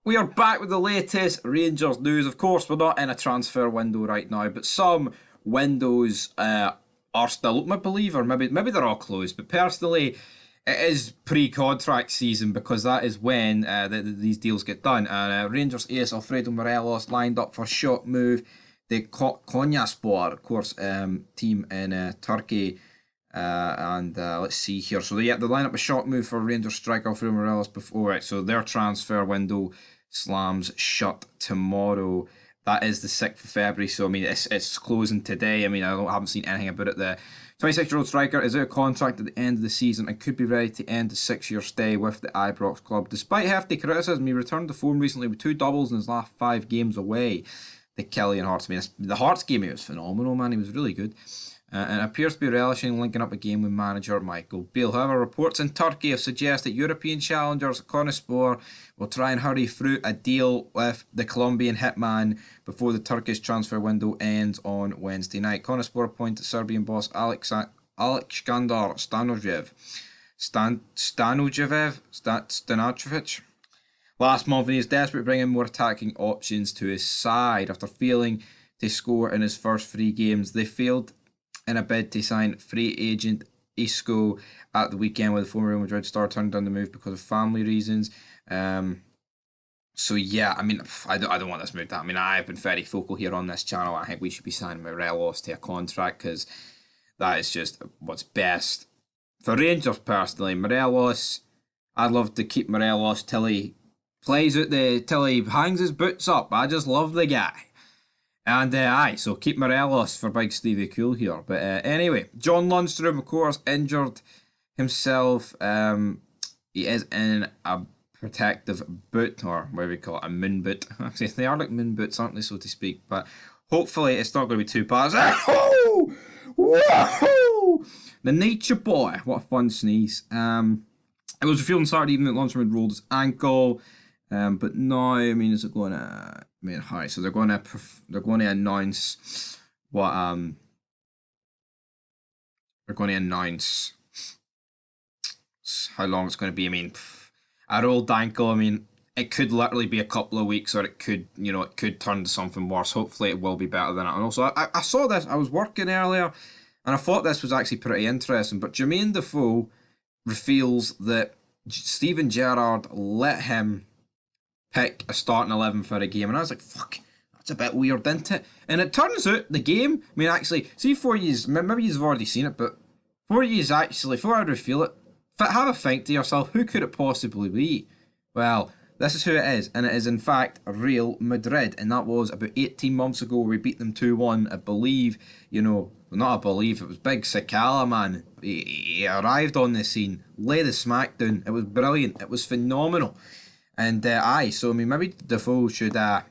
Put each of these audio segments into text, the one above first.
We are back with the latest Rangers news. Of course, we're not in a transfer window right now, but some windows are still open, I believe, or maybe they're all closed. But personally, it is pre-contract season because that is when these deals get done. And Rangers ace Alfredo Morelos lined up for short move. The Konyaspor, of course, team in Turkey. And let's see here. So the lineup a short move for Rangers striker Alfredo Morelos before it. So their transfer window slams shut tomorrow. That is the 6th of February. So I mean, it's closing today. I mean, I haven't seen anything about it. The 26-year-old striker is out of contract at the end of the season and could be ready to end a 6-year stay with the Ibrox club. Despite hefty criticism, he returned to form recently with 2 doubles in his last 5 games away. The Killian Hearts. I mean, the Hearts game, he was phenomenal, man. He was really good. And appears to be relishing linking up again with manager Michael Beale. However, reports in Turkey have suggested European challengers Konyaspor will try and hurry through a deal with the Colombian hitman before the Turkish transfer window ends on Wednesday night. Konyaspor appointed Serbian boss Aleksandar Stanojevic last month, and he is desperate to bring in more attacking options to his side. After failing to score in his first 3 games, they failed in a bid to sign free agent Isco at the weekend, where the former Real Madrid star turned down the move because of family reasons. So yeah, I mean, I don't want this move. I mean, I've been very vocal here on this channel. I think we should be signing Morelos to a contract because that is just what's best for Rangers personally. Morelos, I'd love to keep Morelos till he plays out till he hangs his boots up. I just love the guy. And so keep Morelos for Big Stevie Cool here. But anyway, John Lundstram, of course, injured himself. He is in a protective boot, or whatever we call it, a moon boot. Actually, they are like moon boots, aren't they, so to speak? But hopefully it's not going to be too bad. Oh! Whoa! The Nature Boy, what a fun sneeze. It was revealed on Saturday evening that Lundstram had rolled his ankle. But now, I mean, is it going to? I mean, hi. So they're going to announce what they're going to announce how long it's going to be. I mean, a rolled ankle. I mean, it could literally be a couple of weeks, or it could, it could turn to something worse. Hopefully, it will be better than that. And also, I saw this. I was working earlier, and I thought this was actually pretty interesting. But Jermaine Defoe reveals that Steven Gerrard let him pick a starting 11 for a game, and I was like, fuck, that's a bit weird, isn't it? And it turns out the game, I mean, actually, see, for yous, maybe you've already seen it, but for yous actually, before I reveal it, have a think to yourself, who could it possibly be? Well, this is who it is, and it is in fact Real Madrid, and that was about 18 months ago. We beat them 2-1, I believe, not I believe, it was Big Sakala, man. He arrived on the scene, lay the smack down. It was brilliant, it was phenomenal. And so I mean, maybe Defoe should have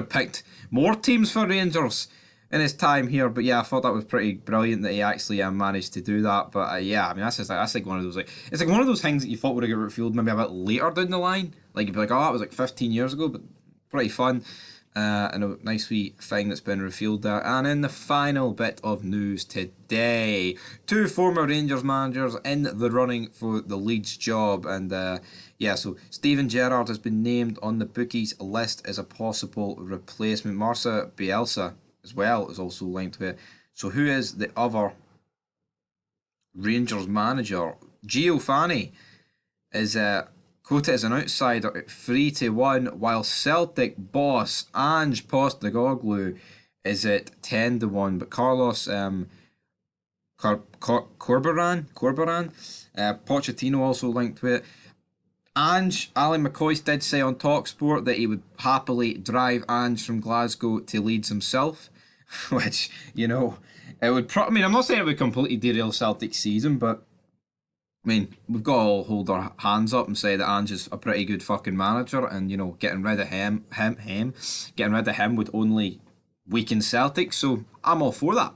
picked more teams for Rangers in his time here. But yeah, I thought that was pretty brilliant that he actually managed to do that. But yeah, I mean, that's like one of those, like, it's like one of those things that you thought would have got revealed maybe a bit later down the line. Like you'd be like, oh, that was like 15 years ago, but pretty fun. And a nice wee thing that's been revealed there. And in the final bit of news today, 2 former Rangers managers in the running for the Leeds job. And so Steven Gerrard has been named on the bookies list as a possible replacement. Marcelo Bielsa as well is also linked with it. So who is the other Rangers manager? Gio Fanny is quoted as an outsider at 3-1, while Celtic boss Ange Postecoglou is at 10-1. But Carlos Corberan, Pochettino also linked with it. Ange, Alan McCoy did say on TalkSport that he would happily drive Ange from Glasgow to Leeds himself, which, it would I mean, I'm not saying it would completely derail Celtic's season, but I mean, we've got to all hold our hands up and say that Ange is a pretty good fucking manager, and getting rid of him would only weaken Celtic. So I'm all for that.